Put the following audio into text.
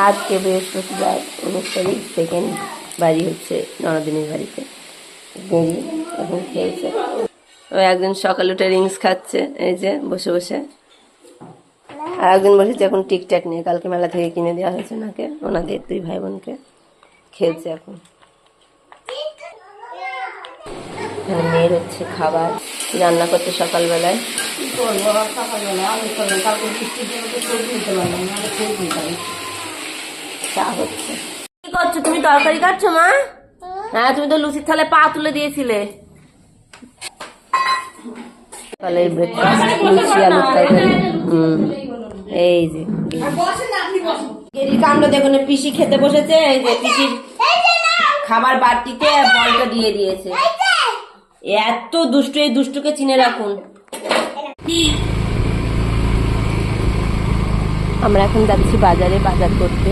আজকে বৃহস্পতিবার 19 তারিখ, সেকেন্ড বাড়ি হচ্ছে ননদিনীর বাড়িতে। দেরি এখন খেয়েছে। ও একদিন সকালে উঠে রিংস খাচ্ছে এই যে বসে বসে, আর একদিন বসেছে এখন টিকটাক নিয়ে, কালকে মেলা থেকে কিনে দেওয়া হয়েছে ওনাকে, ওনাদের দুই ভাই বোনকে। খেলছে এখন। এখানে মেয়ের হচ্ছে খাবার, রান্না করতে সকালবেলায়। চা হচ্ছে। কি করছো তুমি? তরকারি কাটছো মা? হ্যাঁ, তুমি তো লুচির থালে পা তুলে দিয়েছিলে। সকালের ব্রেকফাস্ট লুচি আলুর তরকারি। এই যে কাণ্ড দেখুন, পিসি খেতে বসেছে। এই যে পিসির খাবার বাটিতে বলটা দিয়ে দিয়েছে। এত দুষ্টু, এই দুষ্টুকে চিনে রাখুন। আমরা এখন যাচ্ছি বাজারে বাজার করতে।